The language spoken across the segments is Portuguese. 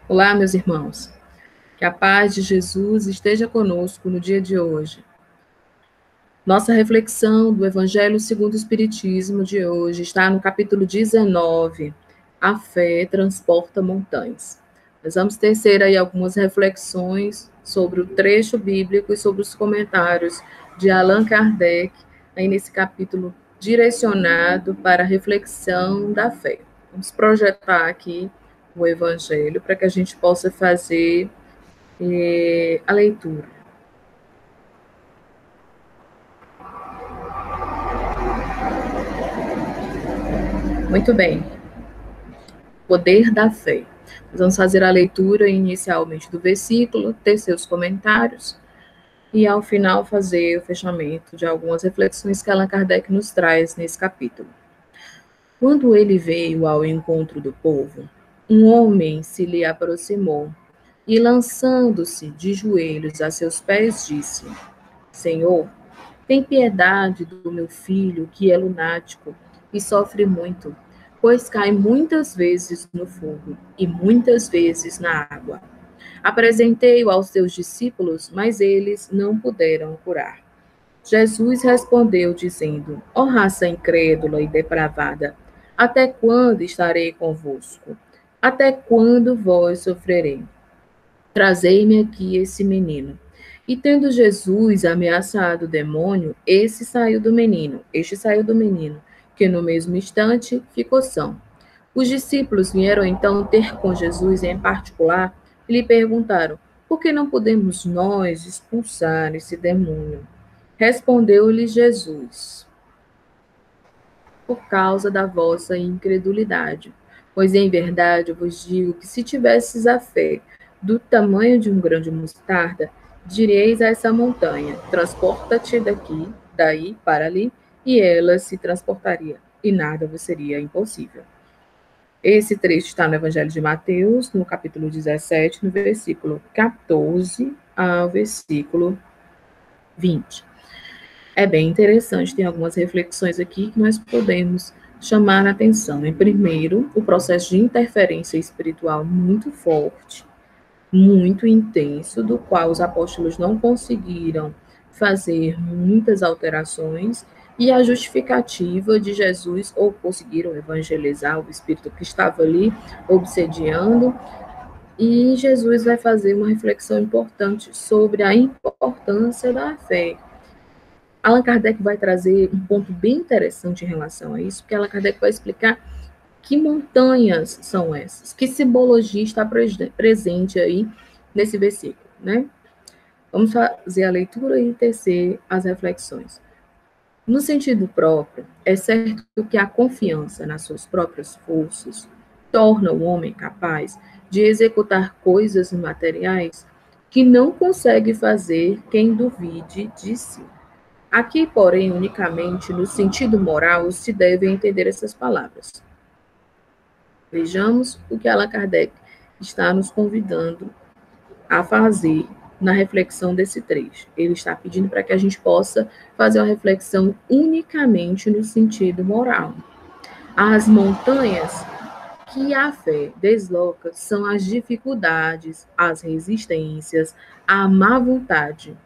Olá, meus irmãos. Que a paz de Jesus esteja conosco no dia de hoje. Nossa reflexão do Evangelho segundo o Espiritismo de hoje está no capítulo 19. A fé transporta montanhas. Nós vamos tecer aí algumas reflexões sobre o trecho bíblico e sobre os comentários de Allan Kardec, aí nesse capítulo direcionado para a reflexão da fé. Vamos projetar aqui o Evangelho para que a gente possa fazer a leitura. Muito bem. Poder da fé. Nós vamos fazer a leitura inicialmente do versículo, ter seus comentários e, ao final, fazer o fechamento de algumas reflexões que Allan Kardec nos traz nesse capítulo. Quando ele veio ao encontro do povo, um homem se lhe aproximou e, lançando-se de joelhos a seus pés, disse: Senhor, tem piedade do meu filho, que é lunático e sofre muito, pois cai muitas vezes no fogo e muitas vezes na água. Apresentei-o aos teus discípulos, mas eles não puderam curar. Jesus respondeu, dizendo: Ó raça incrédula e depravada, até quando estarei convosco? Até quando vós sofrerei? Trazei-me aqui esse menino. E tendo Jesus ameaçado o demônio, este saiu do menino, que no mesmo instante ficou são. Os discípulos vieram então ter com Jesus em particular e lhe perguntaram: Por que não podemos nós expulsar esse demônio? Respondeu-lhe Jesus: Por causa da vossa incredulidade. Pois em verdade eu vos digo que se tivesses a fé do tamanho de um grão de mostarda, direis a essa montanha: transporta-te daí para ali, e ela se transportaria, e nada vos seria impossível. Esse trecho está no Evangelho de Mateus, no capítulo 17, no versículo 14 ao versículo 20. É bem interessante, tem algumas reflexões aqui que nós podemos chamar a atenção. Em primeiro, o processo de interferência espiritual muito forte, muito intenso, do qual os apóstolos não conseguiram fazer muitas alterações, e a justificativa de Jesus, ou conseguiram evangelizar o espírito que estava ali obsediando, e Jesus vai fazer uma reflexão importante sobre a importância da fé. Allan Kardec vai trazer um ponto bem interessante em relação a isso, porque Allan Kardec vai explicar que montanhas são essas, que simbologia está presente aí nesse versículo, né? Vamos fazer a leitura e tecer as reflexões. No sentido próprio, é certo que a confiança nas suas próprias forças torna o homem capaz de executar coisas materiais que não consegue fazer quem duvide de si. Aqui, porém, unicamente no sentido moral se devem entender essas palavras. Vejamos o que Allan Kardec está nos convidando a fazer na reflexão desse trecho. Ele está pedindo para que a gente possa fazer uma reflexão unicamente no sentido moral. As montanhas que a fé desloca são as dificuldades, as resistências, a má vontade.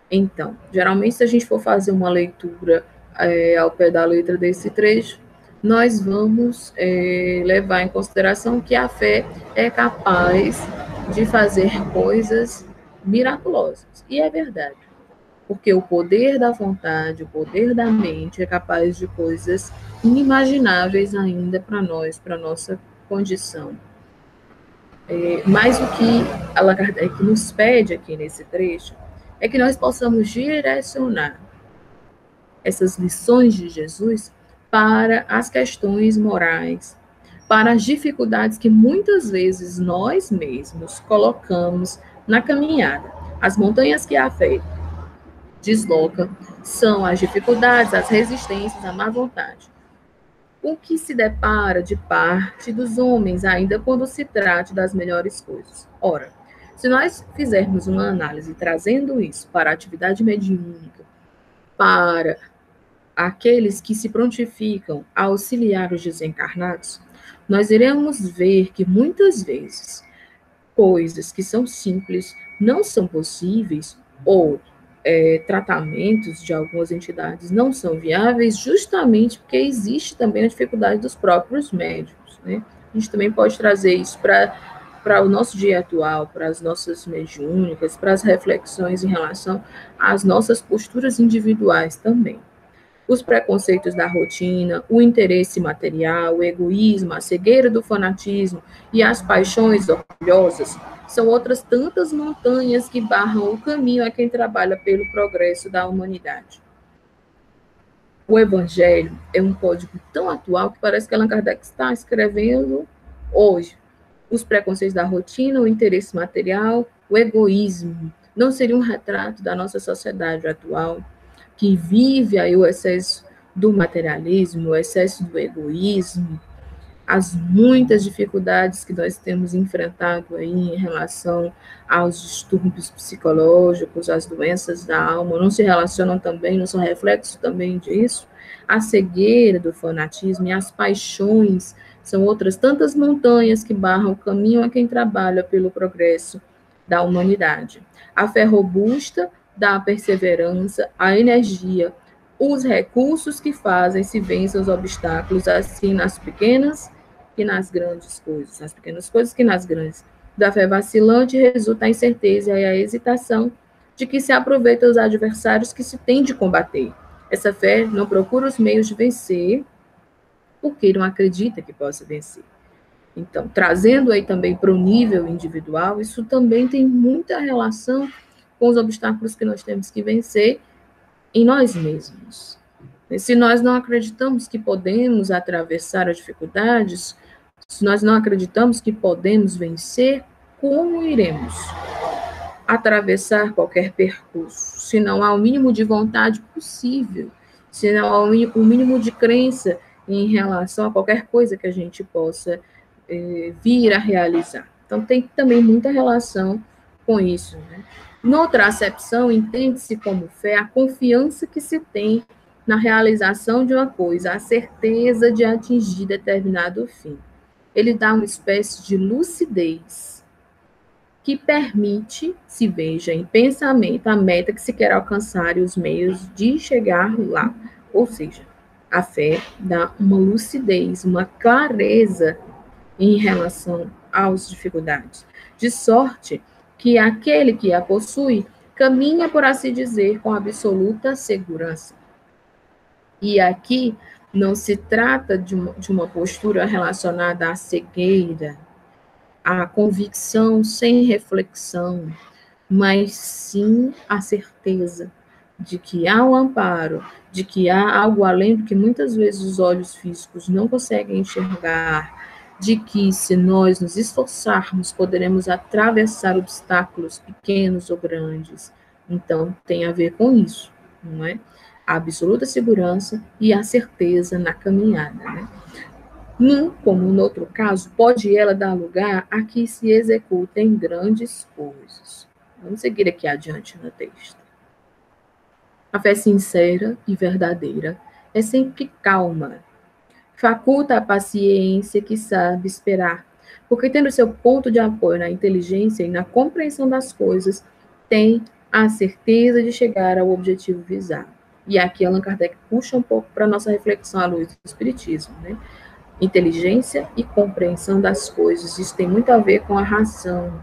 Então, geralmente, se a gente for fazer uma leitura ao pé da letra desse trecho, nós vamos levar em consideração que a fé é capaz de fazer coisas miraculosas. E é verdade, porque o poder da vontade, o poder da mente é capaz de coisas inimagináveis ainda para nós, para a nossa condição. Mas o que Allan Kardec nos pede aqui nesse trecho é que nós possamos direcionar essas lições de Jesus para as questões morais, para as dificuldades que muitas vezes nós mesmos colocamos na caminhada. As montanhas que a fé desloca são as dificuldades, as resistências, a má vontade. O que se depara de parte dos homens, ainda quando se trate das melhores coisas. Ora, se nós fizermos uma análise trazendo isso para a atividade mediúnica, para aqueles que se prontificam a auxiliar os desencarnados, nós iremos ver que muitas vezes coisas que são simples não são possíveis, ou tratamentos de algumas entidades não são viáveis, justamente porque existe também a dificuldade dos próprios médicos, né? A gente também pode trazer isso para o nosso dia atual, para as nossas mediúnicas, para as reflexões em relação às nossas posturas individuais também. Os preconceitos da rotina, o interesse material, o egoísmo, a cegueira do fanatismo e as paixões orgulhosas são outras tantas montanhas que barram o caminho a quem trabalha pelo progresso da humanidade. O Evangelho é um código tão atual que parece que Allan Kardec está escrevendo hoje. Os preconceitos da rotina, o interesse material, o egoísmo, não seria um retrato da nossa sociedade atual, que vive aí o excesso do materialismo, o excesso do egoísmo, as muitas dificuldades que nós temos enfrentado aí em relação aos distúrbios psicológicos, as doenças da alma, não se relacionam também, não são reflexos também disso? A cegueira do fanatismo e as paixões são outras tantas montanhas que barram o caminho a quem trabalha pelo progresso da humanidade. A fé robusta dá a perseverança, a energia, os recursos que fazem se vençam os obstáculos, assim nas pequenas que nas grandes coisas, nas pequenas coisas que nas grandes. Da fé vacilante resulta a incerteza e a hesitação de que se aproveita os adversários que se tem de combater. Essa fé não procura os meios de vencer, porque não acredita que possa vencer. Então, trazendo aí também para o nível individual, isso também tem muita relação com os obstáculos que nós temos que vencer em nós mesmos. Se nós não acreditamos que podemos atravessar as dificuldades, se nós não acreditamos que podemos vencer, como iremos atravessar qualquer percurso? Se não há o mínimo de vontade possível, se não há o mínimo de crença em relação a qualquer coisa que a gente possa vir a realizar. Então, tem também muita relação com isso, né? Noutra acepção, entende-se como fé a confiança que se tem na realização de uma coisa, a certeza de atingir determinado fim. Ele dá uma espécie de lucidez que permite se veja em pensamento a meta que se quer alcançar e os meios de chegar lá. Ou seja, a fé dá uma lucidez, uma clareza em relação às dificuldades, de sorte que aquele que a possui caminha, por assim dizer, com absoluta segurança. E aqui não se trata de uma postura relacionada à cegueira, à convicção sem reflexão, mas sim a certeza de que há um amparo, de que há algo além do que muitas vezes os olhos físicos não conseguem enxergar, de que se nós nos esforçarmos, poderemos atravessar obstáculos pequenos ou grandes. Então, tem a ver com isso, não é? A absoluta segurança e a certeza na caminhada, né? Num, como no outro caso, pode ela dar lugar a que se executem grandes coisas. Vamos seguir aqui adiante no texto. A fé sincera e verdadeira é sempre calma. Faculta a paciência que sabe esperar, porque tendo seu ponto de apoio na inteligência e na compreensão das coisas, tem a certeza de chegar ao objetivo visado. E aqui Allan Kardec puxa um pouco para a nossa reflexão à luz do Espiritismo, né? Inteligência e compreensão das coisas, isso tem muito a ver com a razão.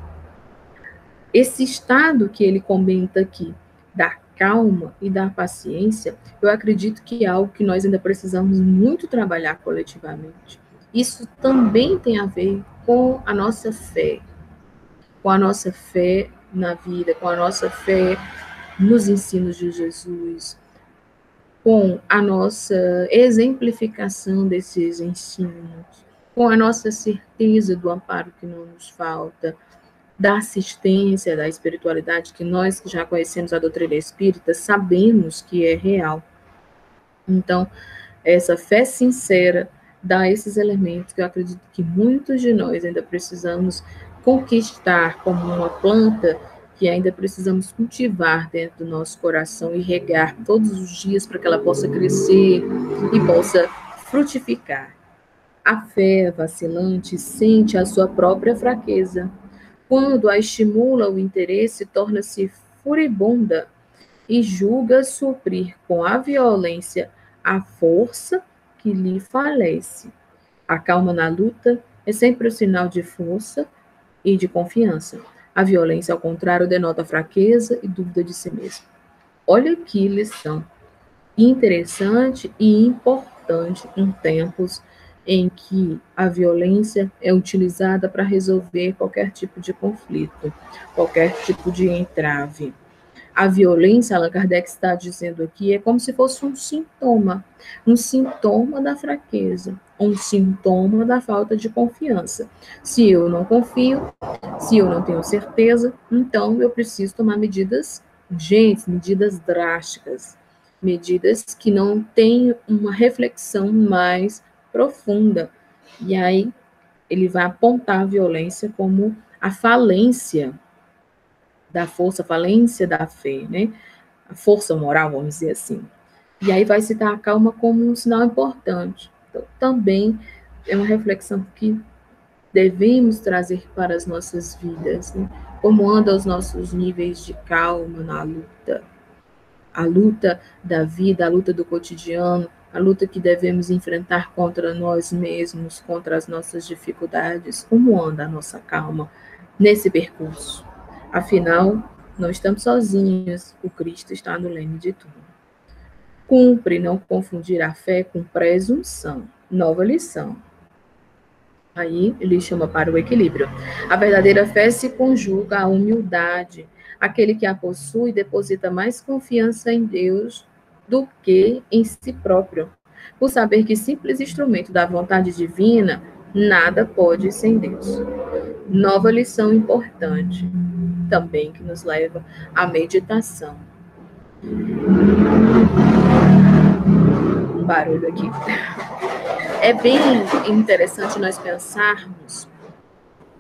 Esse estado que ele comenta aqui, da calma e da paciência, eu acredito que é algo que nós ainda precisamos muito trabalhar coletivamente. Isso também tem a ver com a nossa fé na vida, com a nossa fé nos ensinos de Jesus, com a nossa exemplificação desses ensinos, com a nossa certeza do amparo que não nos falta, da assistência, da espiritualidade, que nós que já conhecemos a doutrina espírita sabemos que é real. Então, essa fé sincera dá esses elementos que eu acredito que muitos de nós ainda precisamos conquistar como uma planta que ainda precisamos cultivar dentro do nosso coração e regar todos os dias para que ela possa crescer e possa frutificar. A fé vacilante sente a sua própria fraqueza, Quando a estimula o interesse, torna-se furibunda e julga suprir com a violência a força que lhe falece. A calma na luta é sempre o sinal de força e de confiança. A violência, ao contrário, denota fraqueza e dúvida de si mesmo. Olha que lição interessante e importante em tempos em que a violência é utilizada para resolver qualquer tipo de conflito, qualquer tipo de entrave. A violência, Allan Kardec está dizendo aqui, é como se fosse um sintoma da fraqueza, um sintoma da falta de confiança. Se eu não confio, se eu não tenho certeza, então eu preciso tomar medidas urgentes, medidas drásticas, medidas que não têm uma reflexão mais profunda. E aí ele vai apontar a violência como a falência da força, falência da fé, né? A força moral, vamos dizer assim. E aí vai citar a calma como um sinal importante. Então, também é uma reflexão que devemos trazer para as nossas vidas, né? Como andam os nossos níveis de calma na luta. A luta da vida, a luta do cotidiano, a luta que devemos enfrentar contra nós mesmos, contra as nossas dificuldades. Como anda a nossa calma nesse percurso? Afinal, não estamos sozinhos, o Cristo está no leme de tudo. Cumpre não confundir a fé com presunção. Nova lição. Aí ele chama para o equilíbrio. A verdadeira fé se conjuga à humildade. Aquele que a possui deposita mais confiança em Deus do que em si próprio. Por saber que simples instrumento da vontade divina, nada pode sem Deus. Nova lição importante, também que nos leva à meditação. Um barulho aqui. É bem interessante nós pensarmos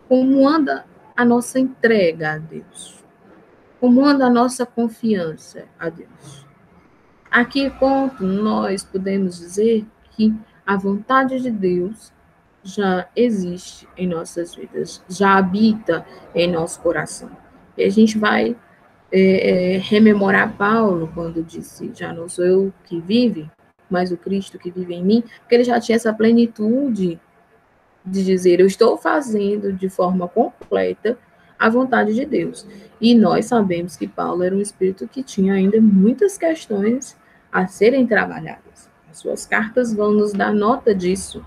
como anda a nossa entrega a Deus, como anda a nossa confiança a Deus. A que ponto nós podemos dizer que a vontade de Deus já existe em nossas vidas, já habita em nosso coração. E a gente vai rememorar Paulo quando disse, já não sou eu que vive, mas o Cristo que vive em mim, porque ele já tinha essa plenitude de dizer, eu estou fazendo de forma completa a vontade de Deus. E nós sabemos que Paulo era um espírito que tinha ainda muitas questões a serem trabalhadas. As suas cartas vão nos dar nota disso,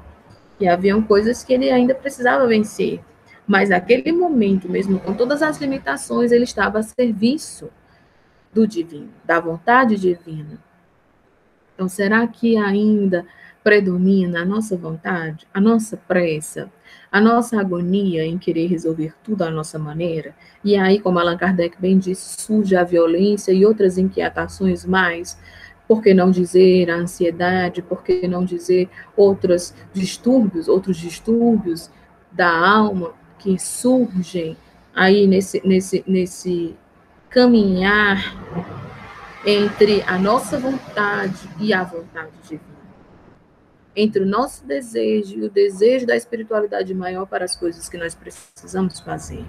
que haviam coisas que ele ainda precisava vencer. Mas naquele momento, mesmo com todas as limitações, ele estava a serviço do divino, da vontade divina. Então, será que ainda predomina a nossa vontade, a nossa pressa, a nossa agonia em querer resolver tudo à nossa maneira? E aí, como Allan Kardec bem disse, surge a violência e outras inquietações mais. Por que não dizer a ansiedade? Por que não dizer outros distúrbios da alma que surgem aí nesse caminhar entre a nossa vontade e a vontade divina, entre o nosso desejo e o desejo da espiritualidade maior para as coisas que nós precisamos fazer.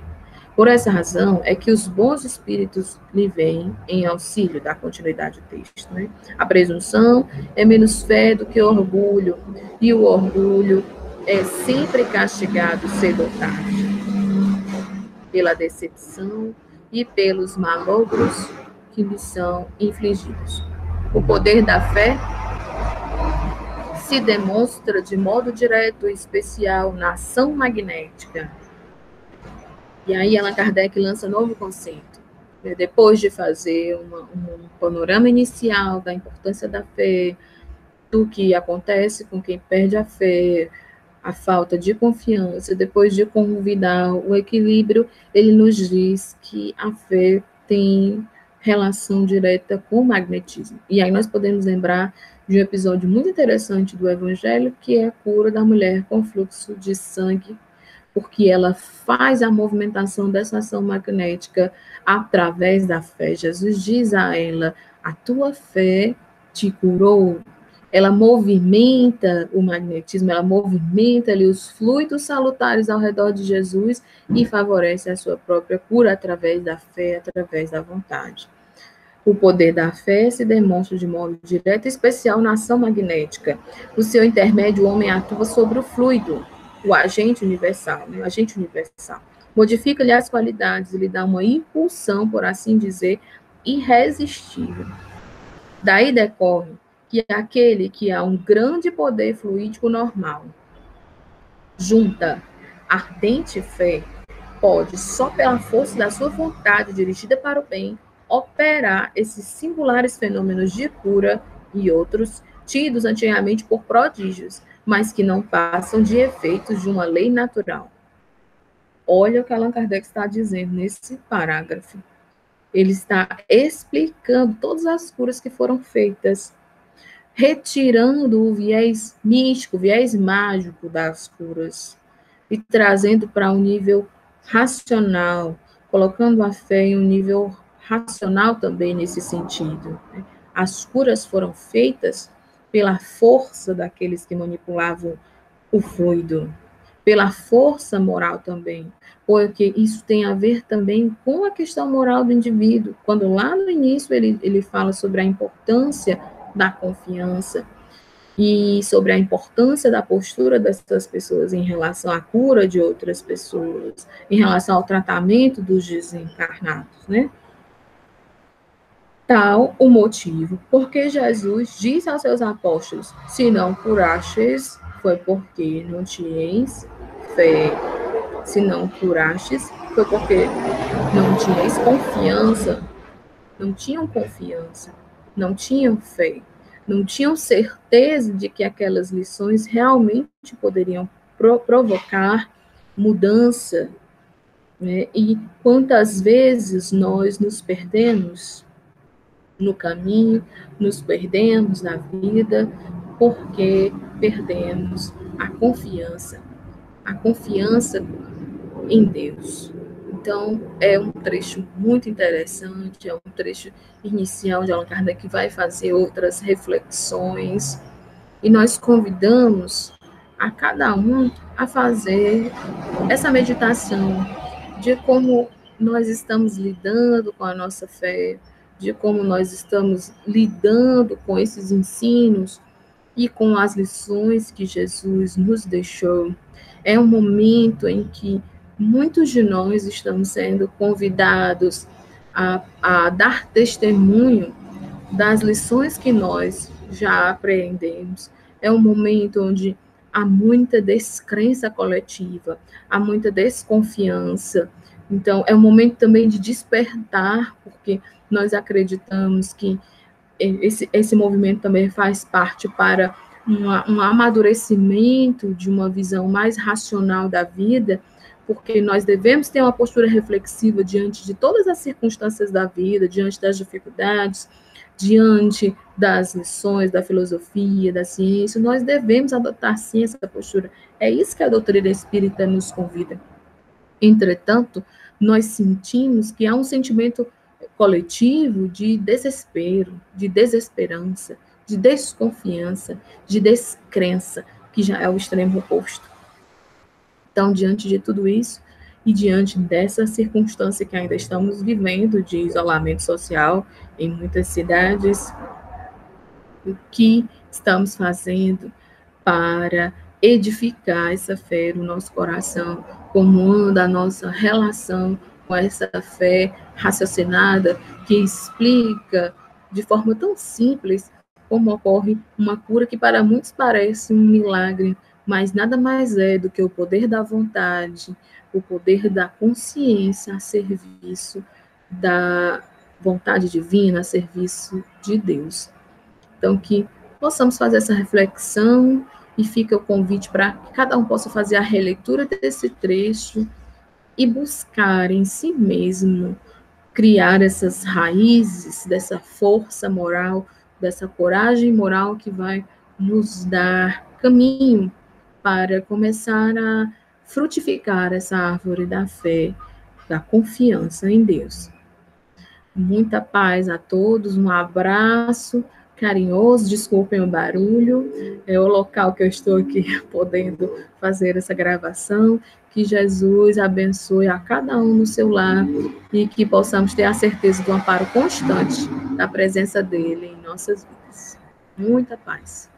Por essa razão é que os bons espíritos lhe vêm em auxílio, da continuidade do texto, né? A presunção é menos fé do que o orgulho, e o orgulho é sempre castigado cedo ou tarde, pela decepção e pelos malogros que lhe são infligidos. O poder da fé se demonstra de modo direto e especial na ação magnética. E aí Allan Kardec lança novo conceito. Depois de fazer um panorama inicial da importância da fé, do que acontece com quem perde a fé, a falta de confiança, depois de convidar o equilíbrio, ele nos diz que a fé tem relação direta com o magnetismo. E aí nós podemos lembrar de um episódio muito interessante do Evangelho, que é a cura da mulher com fluxo de sangue, porque ela faz a movimentação dessa ação magnética através da fé. Jesus diz a ela, a tua fé te curou. ela movimenta o magnetismo, ela movimenta ali os fluidos salutares ao redor de Jesus e favorece a sua própria cura através da fé, através da vontade. O poder da fé se demonstra de modo direto e especial na ação magnética. Por seu intermédio, o homem atua sobre o fluido, o agente universal, né? O agente universal. Modifica-lhe as qualidades, lhe dá uma impulsão, por assim dizer, irresistível. Daí decorre que aquele que há um grande poder fluídico normal, junta ardente fé, pode, só pela força da sua vontade dirigida para o bem, operar esses singulares fenômenos de cura e outros tidos antigamente por prodígios, mas que não passam de efeitos de uma lei natural. Olha o que Allan Kardec está dizendo nesse parágrafo. Ele está explicando todas as curas que foram feitas, retirando o viés místico, o viés mágico das curas e trazendo para um nível racional, colocando a fé em um nível racional também nesse sentido. As curas foram feitas pela força daqueles que manipulavam o fluido, pela força moral também, porque isso tem a ver também com a questão moral do indivíduo, quando lá no início ele fala sobre a importância da confiança, e sobre a importância da postura dessas pessoas em relação à cura de outras pessoas, em relação ao tratamento dos desencarnados, né? Tal o motivo porque Jesus disse aos seus apóstolos: se não curastes, foi porque não tinhais fé. Se não curastes, foi porque não tinhais confiança. Não tinham confiança, não tinham fé, não tinham certeza de que aquelas lições realmente poderiam provocar mudança, né? E quantas vezes nós nos perdemos no caminho, nos perdemos na vida, porque perdemos a confiança em Deus. Então, é um trecho muito interessante, é um trecho inicial de Allan Kardec que vai fazer outras reflexões, e nós convidamos a cada um a fazer essa meditação de como nós estamos lidando com a nossa fé, de como nós estamos lidando com esses ensinos e com as lições que Jesus nos deixou. É um momento em que muitos de nós estamos sendo convidados a dar testemunho das lições que nós já aprendemos. É um momento onde há muita descrença coletiva, há muita desconfiança. Então, é um momento também de despertar, porque nós acreditamos que esse movimento também faz parte para um amadurecimento de uma visão mais racional da vida, porque nós devemos ter uma postura reflexiva diante de todas as circunstâncias da vida, diante das dificuldades, diante das lições da filosofia, da ciência. Nós devemos adotar sim essa postura. É isso que a doutrina espírita nos convida. Entretanto, nós sentimos que há um sentimento coletivo de desespero, de desesperança, de desconfiança, de descrença, que já é o extremo oposto. Então, diante de tudo isso, e diante dessa circunstância que ainda estamos vivendo de isolamento social em muitas cidades, o que estamos fazendo para edificar essa fé no nosso coração? Como anda a nossa relação com essa fé raciocinada que explica de forma tão simples como ocorre uma cura que para muitos parece um milagre, mas nada mais é do que o poder da vontade, o poder da consciência a serviço da vontade divina, a serviço de Deus. Então, que possamos fazer essa reflexão, e fica o convite para que cada um possa fazer a releitura desse trecho e buscar em si mesmo criar essas raízes dessa força moral, dessa coragem moral que vai nos dar caminho para começar a frutificar essa árvore da fé, da confiança em Deus. Muita paz a todos, um abraço, carinhoso, desculpem o barulho, é o local que eu estou aqui podendo fazer essa gravação. Que Jesus abençoe a cada um no seu lar e que possamos ter a certeza do amparo constante da presença dele em nossas vidas. Muita paz.